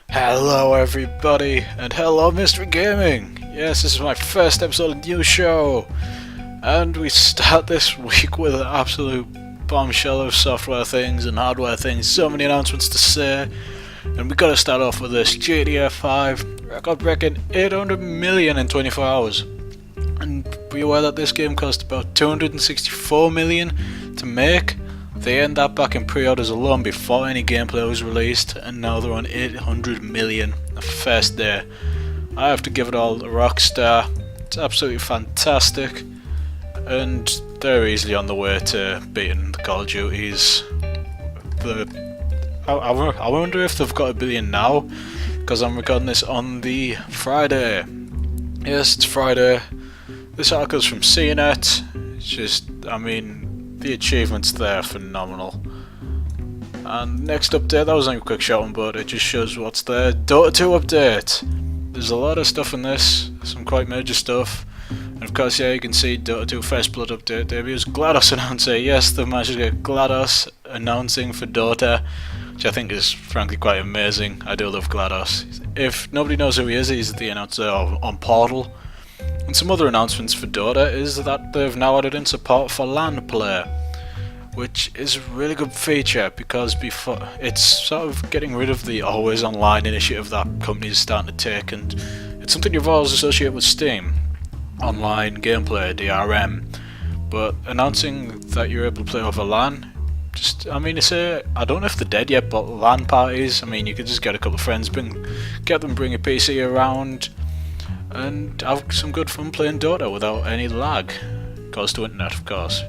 Hello everybody, and hello Mr. Gaming! Yes, this is my first episode of the new show, and we start this week with an absolute bombshell of software things and hardware things, so many announcements to say, and we gotta start off with this GTA 5 record-breaking 800 million in 24 hours. And be aware that this game cost about 264 million to make. They earned that back in pre-orders alone before any gameplay was released, and now they're on 800 million the first day. I have to give it all a Rockstar. It's absolutely fantastic, and they're easily on the way to beating the Call of Duties. I wonder if they've got a billion now, because I'm recording this on the Friday. Yes, it's Friday. This article's from CNET. It's just, I mean, the achievements there are phenomenal. And next update, that was only a quick shot one, but it just shows what's there. Dota 2 update. There's a lot of stuff in this, some quite major stuff. And of course, yeah, you can see Dota 2 First Blood update debuts. GLaDOS announcer. Yes, they've managed to get GLaDOS announcing for Dota, which I think is frankly quite amazing. I do love GLaDOS. If nobody knows who he is, he's the announcer on Portal. And some other announcements for Dota is that they've now added in support for LAN play, which is a really good feature because before it's sort of getting rid of the always online initiative that companies are starting to take, and it's something you've always associated with Steam, online gameplay, DRM, but announcing that you're able to play over LAN, just, I mean, I don't know if they're dead yet, but LAN parties, I mean, you could just get a couple of friends, bring a PC around, and have some good fun playing Dota without any lag. Goes to internet, of course.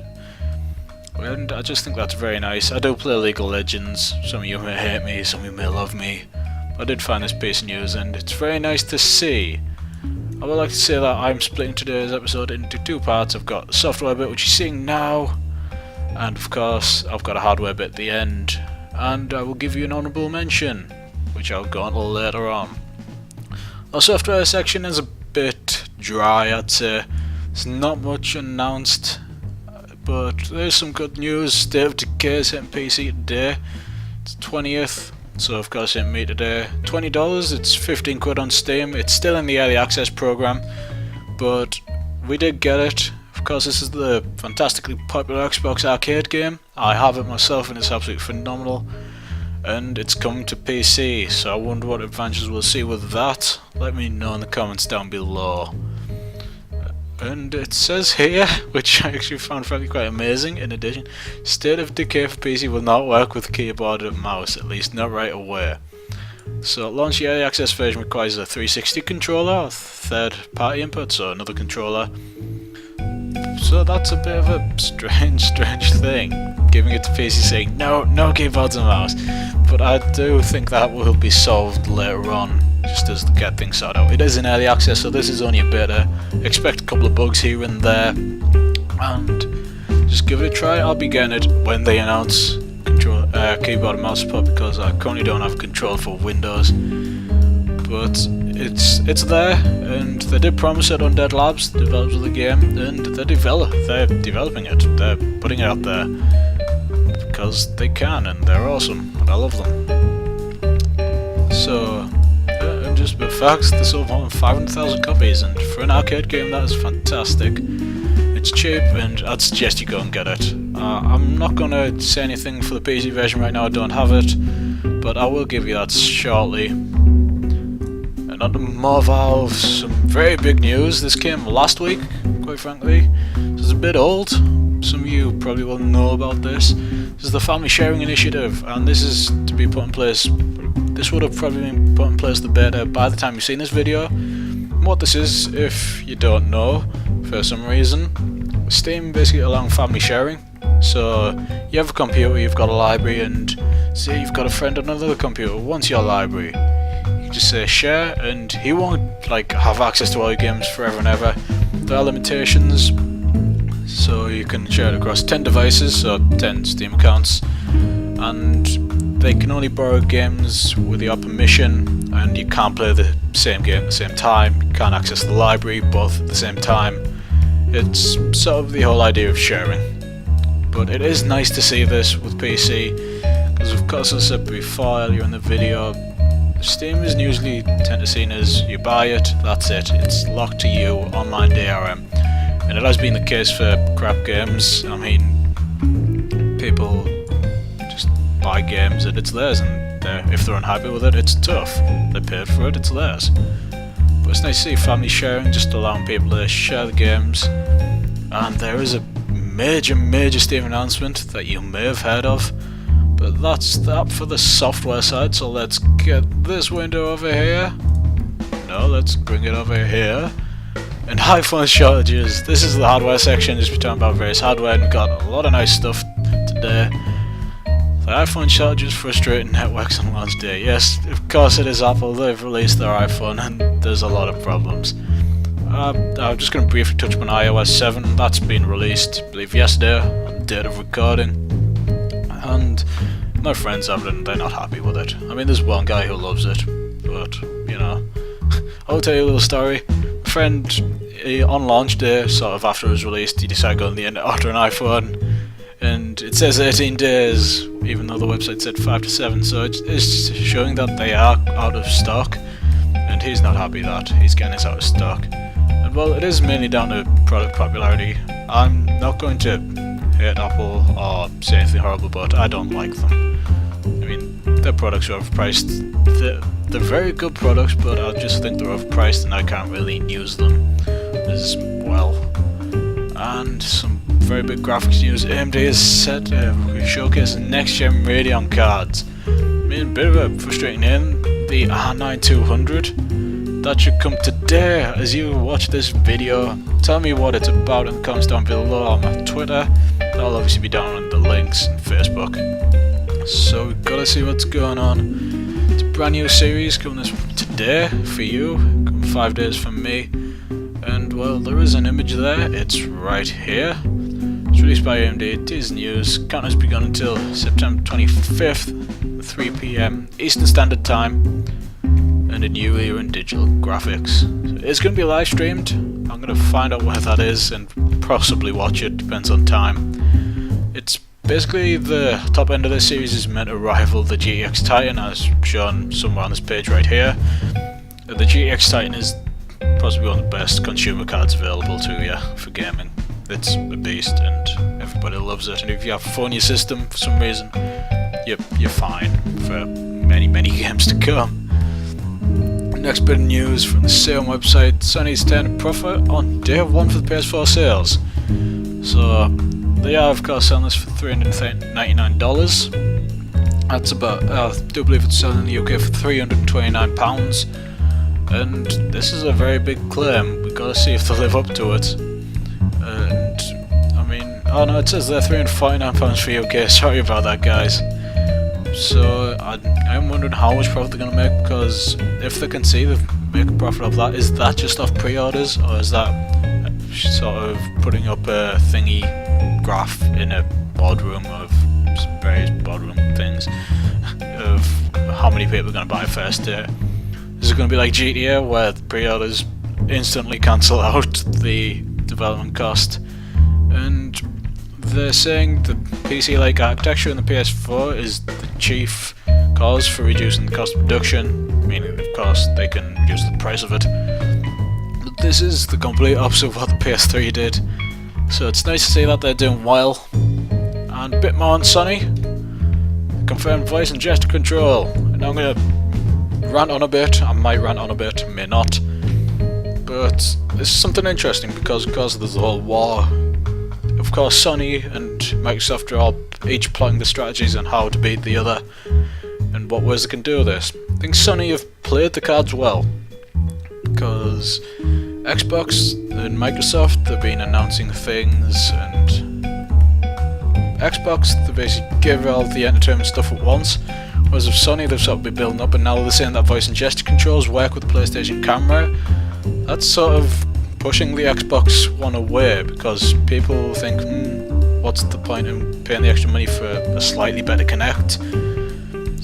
And I just think that's very nice. I do play League of Legends. Some of you may hate me, some of you may love me. I did find this piece of news, and it's very nice to see. I would like to say that I'm splitting today's episode into two parts. I've got the software bit, which you're seeing now, and of course I've got a hardware bit at the end. And I will give you an honourable mention, which I'll go on later on. Our software section is a bit dry, I'd say. There's not much announced, but there's some good news. State of Decay is hitting PC today. It's 20th, so of course it hit me today. $20, it's 15 quid on Steam. It's still in the early access program, but we did get it. Of course, this is the fantastically popular Xbox arcade game. I have it myself and it's absolutely phenomenal. And it's coming to PC, so I wonder what advantages we'll see with that. Let me know in the comments down below. And it says here, which I actually found frankly quite amazing, in addition, State of Decay for PC will not work with keyboard and mouse, at least not right away. So launch the early access version requires a 360 controller, a third party input, so another controller. So that's a bit of a strange thing, giving it to PC saying no keyboards and mouse. But I do think that will be solved later on, just as to get things sorted out. It is in early access, so this is only a beta. Expect a couple of bugs here and there, and just give it a try. I'll be getting it when they announce keyboard and mouse support, because I currently don't have control for Windows. But it's there, and they did promise it. Undead Labs, the developers of the game, and they're developing it. They're putting it out there because they can, and they're awesome, and I love them. So, and just a bit of facts, they sold more than 500,000 copies, and for an arcade game, that is fantastic. It's cheap, and I'd suggest you go and get it. I'm not gonna say anything for the PC version right now. I don't have it, but I will give you that shortly. And on to more Valve, some very big news. This came last week, quite frankly. So it's a bit old. Some of you probably will know about this. This is the family sharing initiative, and this is to be put in place. This would have probably been put in place the beta by the time you've seen this video. And what this is, if you don't know, for some reason, Steam basically allowing family sharing. So you have a computer, you've got a library, and say you've got a friend on another computer, wants your library. Just say share, and he won't have access to all your games forever and ever. There are limitations, so you can share it across 10 devices, so 10 Steam accounts, and they can only borrow games with your permission, and you can't play the same game at the same time. You can't access the library both at the same time. It's sort of the whole idea of sharing. but it is nice to see this with PC, because of course, as I said before earlier in the video, Steam is usually tend to seen as you buy it, that's it, it's locked to you, online DRM, and it has been the case for crap games. I mean, people just buy games and it's theirs, and if they're unhappy with it, it's tough. They paid for it, it's theirs. But it's nice to see family sharing, just allowing people to share the games. And there is a major Steam announcement that you may have heard of, but that's that for the software side. So let's get this window over here. No, let's bring it over here. And iPhone shortages. This is the hardware section, just be talking about various hardware, and got a lot of nice stuff today. The iPhone shortages frustrating networks on launch day. Yes, of course it is Apple. They've released their iPhone and there's a lot of problems. I'm just going to briefly touch on iOS 7. That's been released, I believe, yesterday on the date of recording. And my friends have it and they're not happy with it. I mean, there's one guy who loves it, but, you know. I'll tell you a little story. A friend, on launch day, sort of after it was released, he decided to go on the internet after an iPhone. And it says 18 days, even though the website said 5 to 7, so it's showing that they are out of stock, and he's not happy that he's getting this out of stock. And well, it is mainly down to product popularity. I'm not going to hate Apple or say anything horrible, but I don't like them. I mean, their products are overpriced. They're very good products, but I just think they're overpriced and I can't really use them as well. And some very big graphics news. AMD is set to showcase next-gen Radeon cards. I mean, a bit of a frustrating name, the R9200. That should come today as you watch this video. Tell me what it's about in the comments down below on my Twitter. That'll obviously be down in the links and Facebook. So we've got to see what's going on. It's a brand new series coming this today for you, coming 5 days from me. And well, there is an image there, it's right here. It's released by AMD, it is news. Count has begun until September 25th, 3 PM Eastern Standard Time, and a new era in digital graphics. So it's going to be live streamed. I'm going to find out where that is and possibly watch it, depends on time. It's basically the top end of this series is meant to rival the GTX Titan, as shown somewhere on this page right here. The GTX Titan is possibly one of the best consumer cards available to you for gaming. It's a beast and everybody loves it, and if you have fun in your system for some reason, you're fine for many games to come. Next bit of news from the sale website, Sony's turned a profit on day one for the PS4 sales. So they are of course selling this for $399. That's about, I do believe it's selling in the UK for £329. And this is a very big claim. We've got to see if they live up to it. And I mean, oh no, it says they're £349 for UK. Sorry about that, guys. So I'm wondering how much profit they're going to make, because if they can see they make a profit off that, is that just off pre-orders, or is that sort of putting up a thingy graph in a boardroom of various boardroom things of how many people are going to buy first day? Is it going to be like GTA, where the pre-orders instantly cancel out the development cost? And they're saying the PC-like architecture in the PS4 is the chief cause for reducing the cost of production, meaning of course they can reduce the price of it. But this is the complete opposite of what the PS3 did, so it's nice to see that they're doing well. And a bit more on Sony. Confirmed voice and gesture control. And I'm going to rant on a bit. I might rant on a bit, may not. But this is something interesting because of course there's the whole war. Of course Sony and Microsoft are all each plotting the strategies on how to beat the other and what ways they can do this. I think Sony have played the cards well, because Xbox and Microsoft have been announcing things, and Xbox they basically give all the entertainment stuff at once, whereas with Sony they've sort of been building up, and now they're saying that voice and gesture controls work with the PlayStation camera. That's sort of pushing the Xbox One away, because people think, what's the point in paying the extra money for a slightly better Kinect?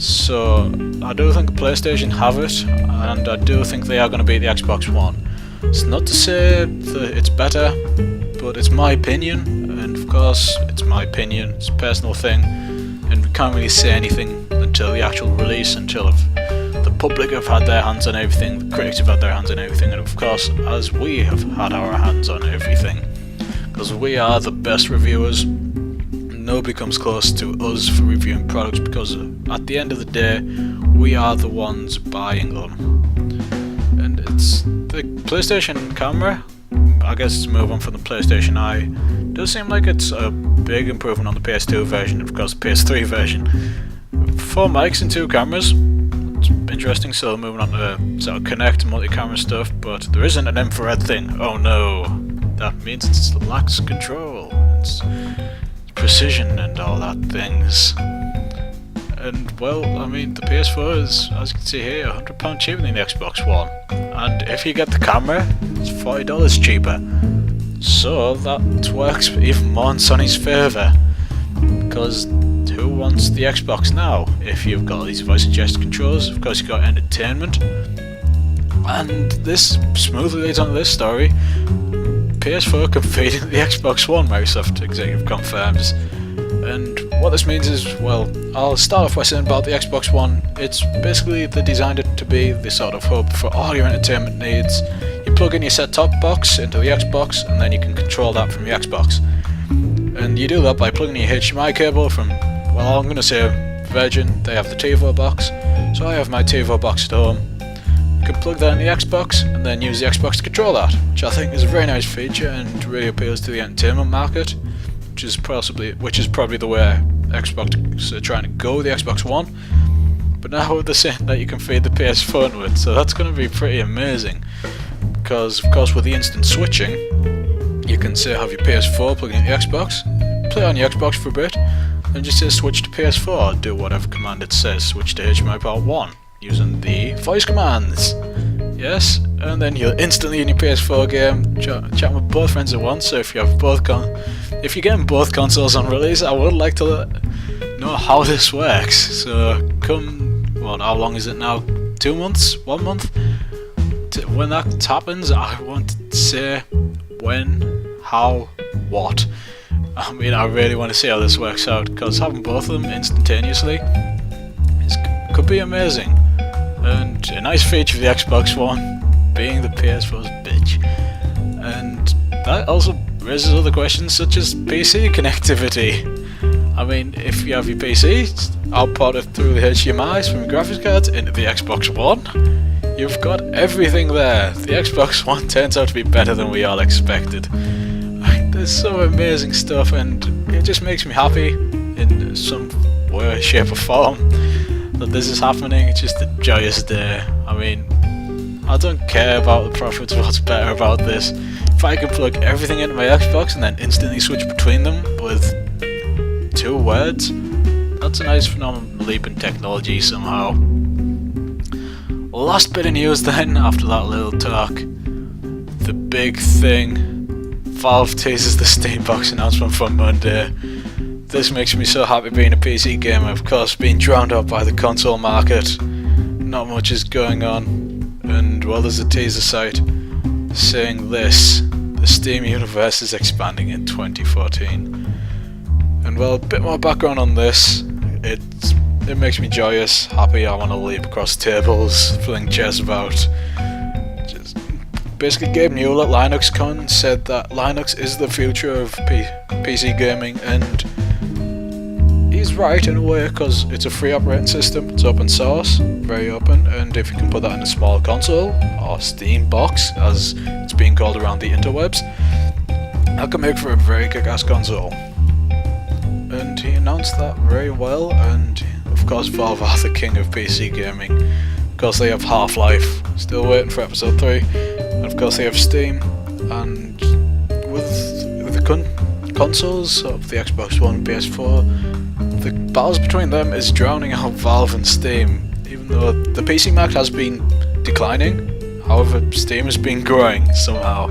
So I do think the PlayStation have it, and I do think they are going to beat the Xbox One. It's not to say that it's better, but it's my opinion, and of course, it's my opinion, it's a personal thing, and we can't really say anything until the actual release, until the public have had their hands on everything, the critics have had their hands on everything, and of course, as we have had our hands on everything. Because we are the best reviewers. Nobody comes close to us for reviewing products, because at the end of the day, we are the ones buying them. And it's the PlayStation camera, I guess to move on from the PlayStation Eye, does seem like it's a big improvement on the PS2 version, of course the PS3 version. 4 mics and 2 cameras, it's interesting. So moving on to sort of Connect multi-camera stuff, but there isn't an infrared thing. Oh no, that means it lacks control, it's precision and all that things. And well, I mean, the PS4 is, as you can see here, £100 cheaper than the Xbox One, and if you get the camera, it's $40 cheaper. So that works even more in Sony's favour, because who wants the Xbox now? If you've got these voice and gesture controls, of course you've got entertainment. And this smoothly leads on to this story. PS4 competing with the Xbox One, Microsoft executive confirms. And what this means is, well, I'll start off by saying about the Xbox One, it's basically they designed it to be the sort of hub for all your entertainment needs. You plug in your set-top box into the Xbox, and then you can control that from your Xbox. And you do that by plugging your HDMI cable from, well, I'm going to say Virgin, they have the TiVo box, so I have my TiVo box at home. You can plug that in the Xbox, and then use the Xbox to control that, which I think is a very nice feature and really appeals to the entertainment market. Which is probably the way Xbox are trying to go with the Xbox One. But now they're saying that you can feed the PS4 into it, so that's going to be pretty amazing. Because of course with the instant switching, you can say have your PS4 plugged into the Xbox, play on your Xbox for a bit, then just say switch to PS4, do whatever command it says, switch to HDMI port 1, using the voice commands. Yes, and then you're instantly in your PS4 game, chatting with both friends at once. So if you have if you're getting both consoles on release, I would like to know how this works. So how long is it now? 2 months? 1 month? When that happens, I want to say when, how, what. I mean, I really want to see how this works out, because having both of them instantaneously could be amazing. And a nice feature of the Xbox One being the PS4's bitch. And that also raises other questions such as PC connectivity. I mean, if you have your PC, output it through the HDMIs from your graphics cards into the Xbox One, you've got everything there. The Xbox One turns out to be better than we all expected. There's some amazing stuff, and it just makes me happy in some way, shape or form that this is happening. It's just a joyous day. I mean, I don't care about the profits. What's better about this? If I can plug everything into my Xbox and then instantly switch between them with 2 words, that's a nice phenomenal leap in technology somehow. Last bit of news then, after that little talk, the big thing. Valve teases the Steam Box announcement for Monday. This makes me so happy being a PC gamer, of course, being drowned out by the console market. Not much is going on, and well, there's a teaser site saying this: the Steam universe is expanding in 2014. And well, a bit more background on this. It makes me joyous, happy. I want to leap across tables, fling chairs about. Basically, Gabe Newell at LinuxCon said that Linux is the future of PC gaming, and he's right in a way, because it's a free operating system, it's open source, very open, and if you can put that in a small console, or Steam box, as it's being called around the interwebs, that can make for a very kick-ass console. And he announced that very well, and of course Valve are the king of PC gaming. Of course they have Half-Life, still waiting for episode 3. Of course they have Steam, and with the consoles of the Xbox One and PS4, the battles between them is drowning out Valve and Steam, even though the PC market has been declining. However, Steam has been growing somehow.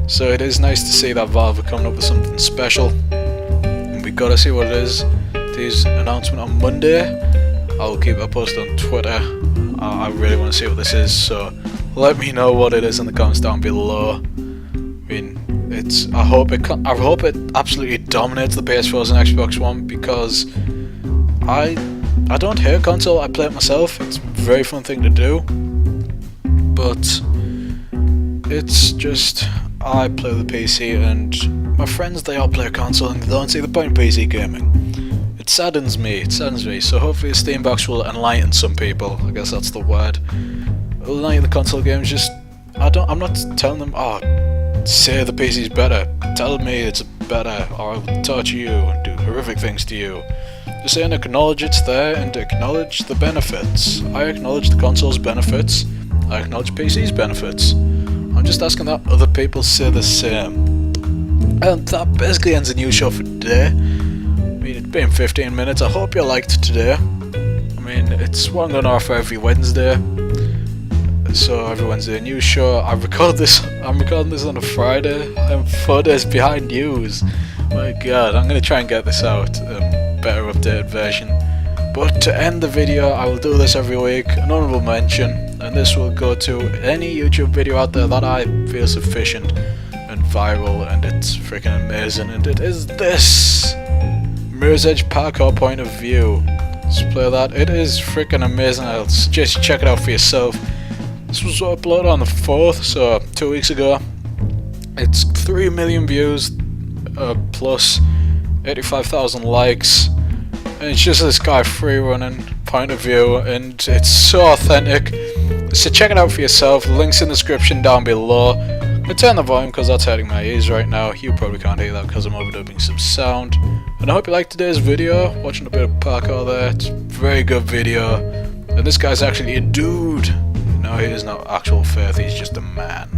So it is nice to see that Valve are coming up with something special, and we gotta see what it is. This announcement on Monday, I'll keep it posted on Twitter. I really want to see what this is, so let me know what it is in the comments down below. I mean, I hope it absolutely dominates the PS4s and Xbox One, because I don't hate console. I play it myself. It's a very fun thing to do, but it's just I play the PC, and my friends, they all play a console and they don't see the point in PC gaming. It saddens me. So hopefully the Steam box will enlighten some people. I guess that's the word. Enlighten the console games. Just I'm not telling them, oh, say the PC's better. Tell me it's better, or I'll torture you and do horrific things to you. Just say and acknowledge it's there, and acknowledge the benefits. I acknowledge the console's benefits. I acknowledge PC's benefits. I'm just asking that other people say the same. And that basically ends the news show for today. I mean, it's been 15 minutes. I hope you liked today. I mean, it's what I'm going to offer every Wednesday. So every Wednesday news show. I'm recording this on a Friday. I'm 4 days behind news. My god, I'm going to try and get this out, a better updated version. But to end the video, I will do this every week, an honourable mention, and this will go to any YouTube video out there that I feel sufficient and viral, and it's freaking amazing, and it is this Mirror's Edge Parkour Point of View. Let's play that. It is freaking amazing. I'll suggest you check it out for yourself. This was uploaded on the 4th, so 2 weeks ago. It's 3 million views, plus 85,000 likes, and it's just this guy free running point of view, and it's so authentic. So check it out for yourself. The link's in the description down below. I turn the volume because that's hurting my ears right now. You probably can't hear that because I'm overdubbing some sound. And I hope you liked today's video. Watching a bit of parkour there. It's a very good video. And this guy's actually a dude. No, he is not actual faith, he's just a man.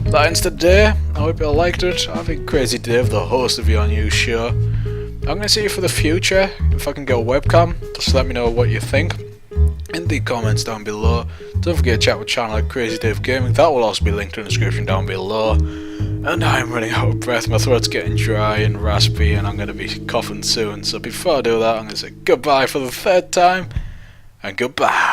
That ends today. I hope you liked it. I think Crazy Dave, the host of your new show. I'm going to see you for the future. If I can get a webcam, just let me know what you think in the comments down below. Don't forget to check out my channel at Crazy Dave Gaming. That will also be linked in the description down below. And I'm running out of breath. My throat's getting dry and raspy, and I'm going to be coughing soon. So before I do that, I'm going to say goodbye for the 3rd time. And goodbye.